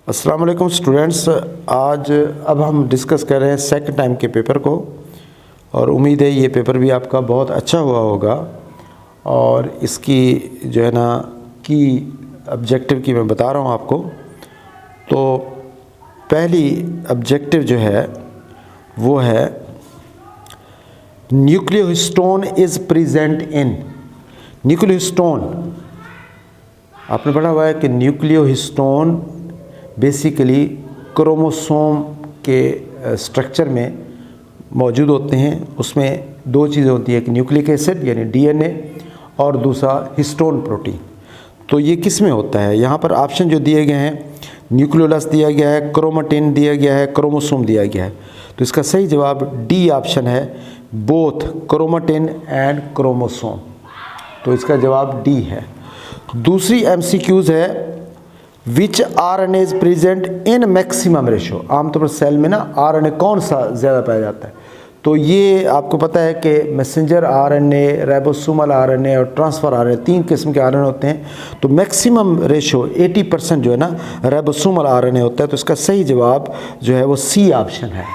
अस्सलाम वालेकुम स्टूडेंट्स। आज अब हम डिस्कस कर रहे हैं सेकंड टाइम के पेपर को और उम्मीद है ये पेपर भी आपका बहुत अच्छा हुआ होगा। और इसकी जो है ना की ऑब्जेक्टिव की मैं बता रहा हूँ आपको। तो पहली ऑब्जेक्टिव जो है वो है न्यूक्लियोहिस्टोन इज़ प्रेजेंट इन। न्यूक्लियोहिस्टोन आपने पढ़ा हुआ है कि न्यूक्लियोहिस्टोन बेसिकली क्रोमोसोम के स्ट्रक्चर में मौजूद होते हैं। उसमें दो चीज़ें होती हैं, एक न्यूक्लिक एसिड यानी डीएनए और दूसरा हिस्टोन प्रोटीन। तो ये किस में होता है? यहाँ पर ऑप्शन जो दिए गए हैं, न्यूक्लियोलस दिया गया है, क्रोमेटिन दिया गया है, क्रोमोसोम दिया गया है। तो इसका सही जवाब डी ऑप्शन है, बोथ क्रोमेटिन एंड क्रोमोसोम। तो इसका जवाब डी है। दूसरी एमसीक्यूज़ है which RNA is present in maximum ratio. आमतौर पर सेल में ना आरएनए कौन सा ज़्यादा पाया जाता है? तो ये आपको पता है कि मैसेंजर आरएनए, राइबोसोमल आरएनए और ट्रांसफ़र आरएनए, तीन किस्म के आरएनए होते हैं। तो मैक्सिमम रेशो 80% जो है ना राइबोसोमल आरएनए होता है। तो इसका सही जवाब जो है वो सी ऑप्शन है।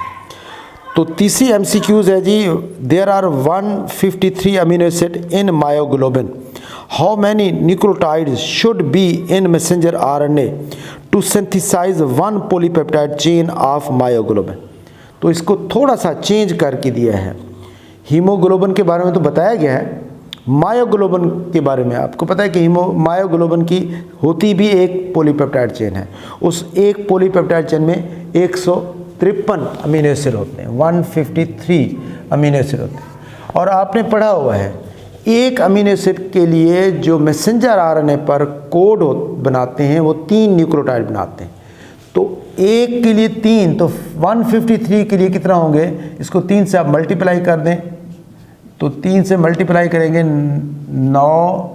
तो तीसरी एमसीक्यूज़ है जी, there are 153 amino acid in myoglobin. How many nucleotides should be in messenger RNA to synthesise one polypeptide chain of myoglobin. तो इसको थोड़ा सा चेंज करके दिया है। हीमोग्लोबिन के बारे में तो बताया गया है, मायोग्लोबिन के बारे में आपको पता है कि मायोग्लोबिन की होती भी एक पॉलीपेप्टाइड चेन है। उस एक पॉलीपेप्टाइड चेन में 153 अमीनो एसिड होते हैं, 153 अमीनो एसिड होते हैं। और आपने पढ़ा हुआ है एक अमीनो एसिड के लिए जो मैसेंजर आरएनए पर कोड बनाते हैं वो 3 न्यूक्लियोटाइड बनाते हैं। तो एक के लिए 3, तो 153 के लिए कितना होंगे? इसको 3 से आप मल्टीप्लाई कर दें, तो 3 से मल्टीप्लाई करेंगे 9,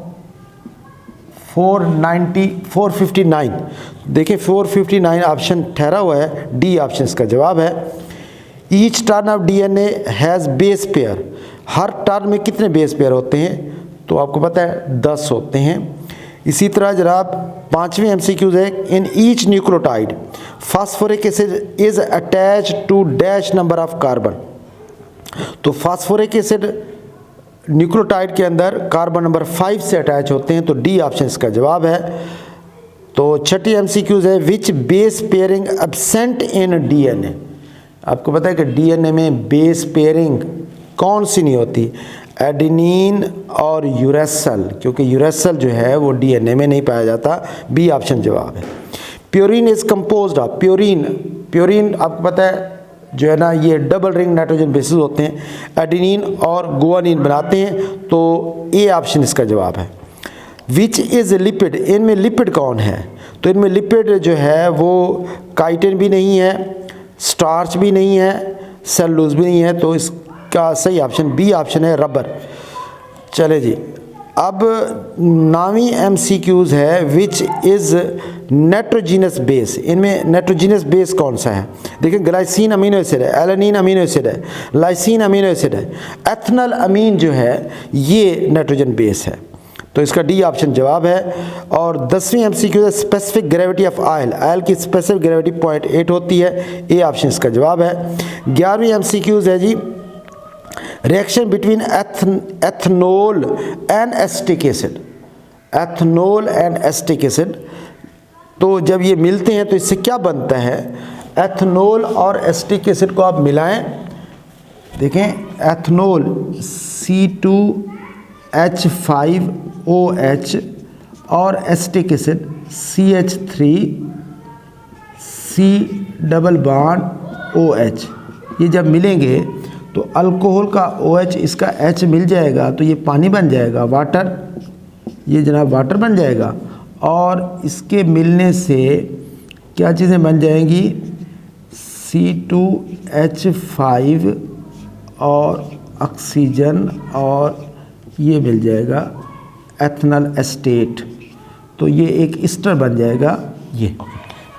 459। देखिए 459 ऑप्शन ठहरा हुआ है, डी ऑप्शन इसका जवाब है। Each turn off DNA has base pair. Her turn में कितने बेस पेयर होते हैं? तो आपको पता है 10 होते हैं। इसी तरह जनाब पांचवी एमसीक्यूज है, in each nucleotide phosphoric acid is attach to dash number of carbon. तो फास्फोरिक एसिड न्यूक्लियोटाइड के अंदर कार्बन नंबर 5 से अटैच होते हैं। तो डी ऑप्शन इसका जवाब है। तो छठी एमसीक्यूज है, which base pairing absent in DNA. आपको पता है कि डीएनए में बेस पेयरिंग कौन सी नहीं होती? एडेनिन और यूरेसिल, क्योंकि यूरेसिल जो है वो डीएनए में नहीं पाया जाता। बी ऑप्शन जवाब है। प्योरीन इज कंपोज्ड ऑफ, प्योरीन आपको पता है जो है ना ये डबल रिंग नाइट्रोजन बेसिस होते हैं, एडेनिन और गुआनिन बनाते हैं। तो ए ऑप्शन इसका जवाब है। विच इज़ लिपिड, इनमें लिपिड कौन है? तो इनमें लिपिड जो है वो काइटिन भी नहीं है, स्टार्च भी नहीं है, सेलुलोज भी नहीं है। तो इसका सही ऑप्शन बी ऑप्शन है, रबर। चले जी, अब 9वीं एमसीक्यूज़ है, विच इज़ नाइट्रोजिनस बेस। इनमें नाइट्रोजिनस बेस कौन सा है? देखिए ग्लाइसिन अमीनो एसिड है, एलेनिन अमीनो एसिड है, लाइसिन अमीनो एसिड है, एथनल अमीन जो है ये नाइट्रोजन बेस है। तो इसका डी ऑप्शन जवाब है। और 10वीं एमसीक्यू है, specific gravity of oil. Oil की स्पेसिफिक ग्रेविटी 0.8 होती है। ए ऑप्शन इसका जवाब है। 11वीं एमसीक्यूज है जी, reaction between ethanol and acetic acid. Ethanol and acetic acid, तो जब ये मिलते हैं तो इससे क्या बनता है? एथनोल और एसिटिक एसिड को आप मिलाएं, देखें एथनोल C2H5OH और acetic acid CH3C double bond OH, ये जब मिलेंगे तो अल्कोहल का OH इसका H मिल जाएगा तो ये पानी बन जाएगा, वाटर, ये जनाब वाटर बन जाएगा। और इसके मिलने से क्या चीज़ें बन जाएंगी? C2H5 और ऑक्सीजन और ये मिल जाएगा एथनल एस्टेट। तो ये एक ईस्टर बन जाएगा। ये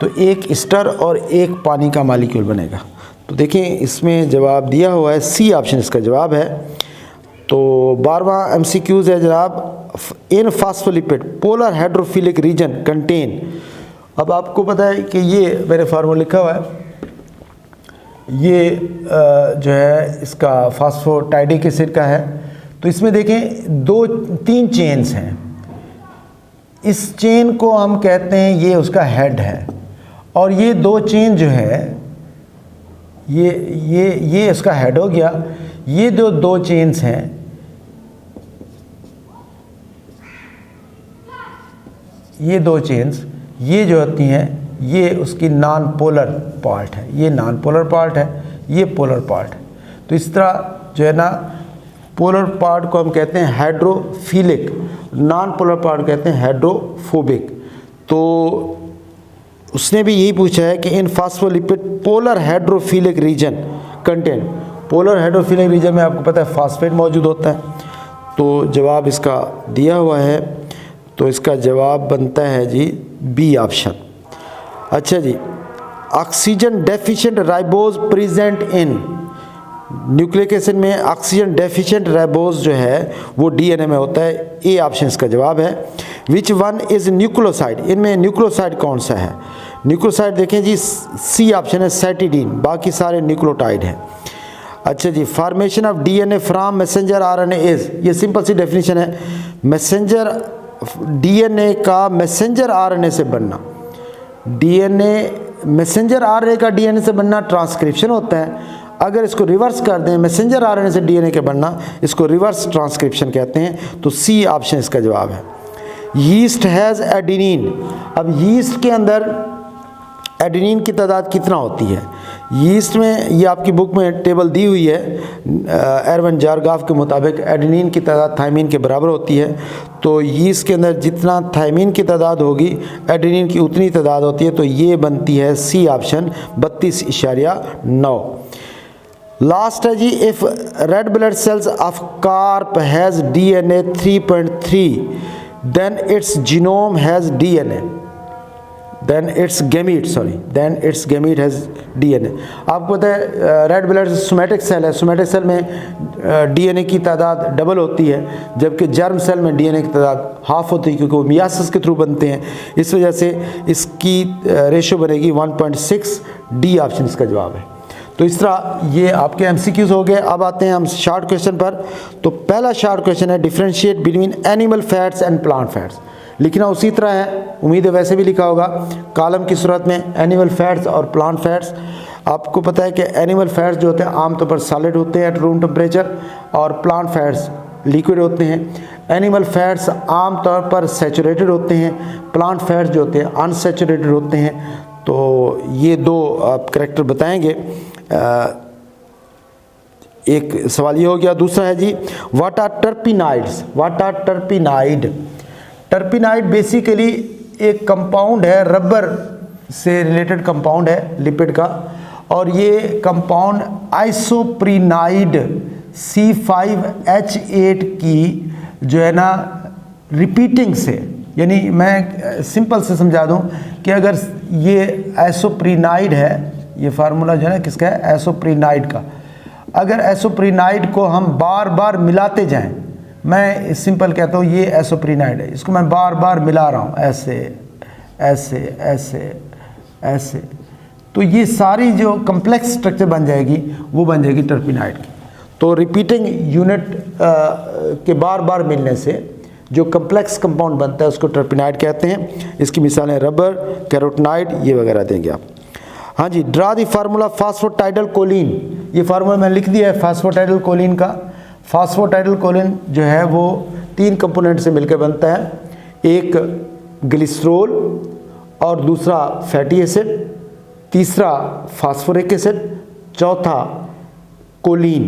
तो एक ईस्टर और एक पानी का मॉलिक्यूल बनेगा। तो देखें इसमें जवाब दिया हुआ है, सी ऑप्शन इसका जवाब है। तो 12वां एमसीक्यूज़ है जनाब, in phospholipid polar hydrophilic region contain अब आपको पता है कि ये मैंने फार्मूला लिखा हुआ है, ये जो है इसका फास्फोटाइडिक एसिड का है। तो इसमें देखें 3 चेन्स हैं, इस चेन को हम कहते हैं ये उसका हेड है, और ये 2 चेन जो है ये इसका हेड हो गया। ये जो 2 चेन्स हैं, ये 2 चेन्स ये जो होती हैं ये उसकी नॉन पोलर पार्ट है, ये नॉन पोलर पार्ट है, ये पोलर पार्ट है। तो इस तरह जो है ना पोलर पार्ट को हम कहते हैं हाइड्रोफिलिक, नॉन पोलर पार्ट कहते हैं हाइड्रोफोबिक। तो उसने भी यही पूछा है कि in phospholipid polar hydrophilic region contain, polar hydrophilic region में आपको पता है फास्फेट मौजूद होता है। तो जवाब इसका दिया हुआ है, तो इसका जवाब बनता है जी बी ऑप्शन। अच्छा जी, oxygen deficient ribose present in, nucleic acid में ऑक्सीजन डेफिशिएंट राइबोज जो है वो डीएनए में होता है, ए ऑप्शन इसका जवाब है। विच वन इज न्यूक्लियोसाइड, इनमें न्यूक्लियोसाइड कौन सा है? न्यूक्लियोसाइड देखें जी, सी ऑप्शन है साइटिडीन, बाकी सारे न्यूक्लियोटाइड हैं। अच्छा जी, formation of DNA from messenger RNA is, ये सिंपल सी डेफिनेशन है, मैसेंजर डीएनए का मैसेंजर आरएनए से बनना, डीएनए मैसेंजर आरएनए का डीएनए से बनना ट्रांसक्रिप्शन होता है। अगर इसको रिवर्स कर दें, मैसेंजर आरएनए से डीएनए के बनना, इसको रिवर्स ट्रांसक्रिप्शन कहते हैं। तो सी ऑप्शन इसका जवाब है। यीस्ट हैज़ एडेनिन, अब यीस्ट के अंदर एडेनिन की तादाद कितना होती है? यीस्ट में, ये आपकी बुक में टेबल दी हुई है, एरवन जारगाफ के मुताबिक एडेनिन की तादाद थायमीन के बराबर होती है। तो यीस्ट के अंदर जितना थायमीन की तादाद होगी, एडेनिन की उतनी तादाद होती है। तो ये बनती है सी ऑप्शन 32.9। लास्ट है जी, if red blood cells of carp has DNA 3.3 then its genome has DNA, then its gamete has DNA। आपको पता है रेड ब्लड सोमैटिक सेल है, सोमैटिक सेल में DNA की तादाद डबल होती है, जबकि जर्म सेल में DNA की तादाद हाफ होती है, क्योंकि वो मियासिस के थ्रू बनते हैं। इस वजह से इसकी रेशो बनेगी 1.6, डी ऑप्शन इसका जवाब है। तो इस तरह ये आपके MCQs हो गए। अब आते हैं हम शॉर्ट क्वेश्चन पर। तो पहला शॉर्ट क्वेश्चन है, differentiate between animal fats and plant fats. लिखना उसी तरह है, उम्मीद है वैसे भी लिखा होगा, कॉलम की सूरत में एनिमल फैट्स और प्लांट फैट्स। आपको पता है कि एनिमल फैट्स जो होते हैं आमतौर पर सॉलिड होते हैं एट रूम टेम्परेचर, और प्लांट फैट्स लिक्विड होते हैं। एनिमल फैट्स आमतौर पर सैचुरेटेड होते हैं, प्लांट फैट्स जो होते हैं अनसैचुरेटेड होते हैं। तो ये 2 आप करेक्टर बताएंगे। एक सवाल ये हो गया। दूसरा है जी, what are terpenoids, what are terpenoid? Terpenoid basically एक कंपाउंड है, रबर से रिलेटेड कंपाउंड है लिपिड का, और ये कंपाउंड आइसोप्रीनाइड C5H8 की जो है ना रिपीटिंग से, यानी मैं सिंपल से समझा दूं कि अगर ये आइसोप्रीनाइड है, ये फार्मूला जो है ना किसका है? आइसोप्रीनाइड का। अगर आइसोप्रीनाइड को हम बार बार मिलाते जाएं, मैं सिंपल कहता हूँ ये आइसोप्रीनाइड है, इसको मैं बार बार मिला रहा हूँ ऐसे ऐसे ऐसे ऐसे, तो ये सारी जो कम्प्लेक्स स्ट्रक्चर बन जाएगी वो बन जाएगी टर्पिनाइड की। तो रिपीटिंग यूनिट के बार बार मिलने से जो कम्प्लेक्स कंपाउंड बनता है उसको टर्पिनाइड कहते हैं। इसकी मिसालें रबर, कैरोटिनाइड, ये वगैरह देंगे आप। हाँ जी, ड्रा दी फार्मूला फास्फोटाइडल कोलिन, ये फार्मूला मैंने लिख दिया है फास्फोटाइडल कोलिन का। फास्फोटाइडल कोलिन जो है वो 3 कंपोनेंट से मिलकर बनता है, एक ग्लिसरॉल और दूसरा फैटी एसिड, तीसरा फास्फोरिक एसिड, चौथा कोलिन।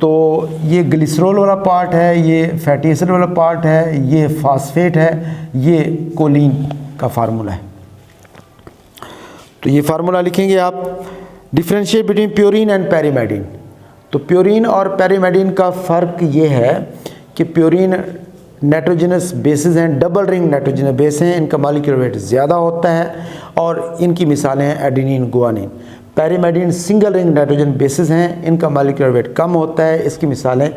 तो ये ग्लिसरॉल वाला पार्ट है, ये फैटी एसिड वाला पार्ट है, ये फास्फेट है, ये कोलिन का फार्मूला है। तो ये फार्मूला लिखेंगे आप। Differentiate between purine and pyrimidine. तो प्योरीन और पेरीमेडिन का फ़र्क ये है कि प्योरीन नाइट्रोजनस बेसिस हैं, डबल रिंग नाइट्रोजनस बेस हैं, इनका मॉलिक्यूलर वेट ज़्यादा होता है और इनकी मिसालें हैं adenine, guanine. Pyrimidine single ring nitrogen bases हैं, इनका मॉलिक्यूलर वेट कम होता है, इसकी मिसालें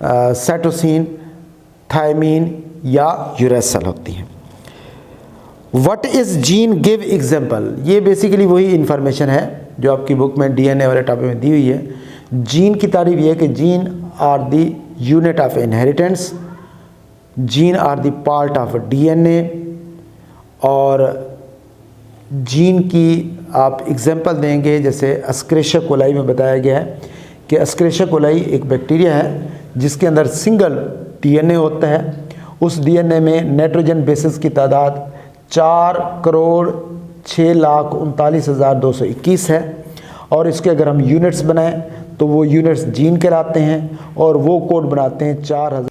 साइटोसिन, थायमीन या यूरेसिल होती हैं। What is gene give example, ये बेसिकली वही इन्फॉर्मेशन है जो आपकी बुक में डीएनए वाले टॉपिक में दी हुई है। जीन की तारीफ ये है कि gene are the unit of inheritance, gene are the part of DNA, और जीन की आप एग्जाम्पल देंगे जैसे एस्क्रेशिया कोलाई में बताया गया है कि एस्क्रेशिया कोलाई एक बैक्टीरिया है जिसके अंदर सिंगल डीएनए होता है। उस डीएनए में नाइट्रोजन बेसेस की तादाद 4,06,39,221 है, और इसके अगर हम यूनिट्स बनाएं तो वो यूनिट्स जीन कहलाते हैं, और वो कोड बनाते हैं 4000।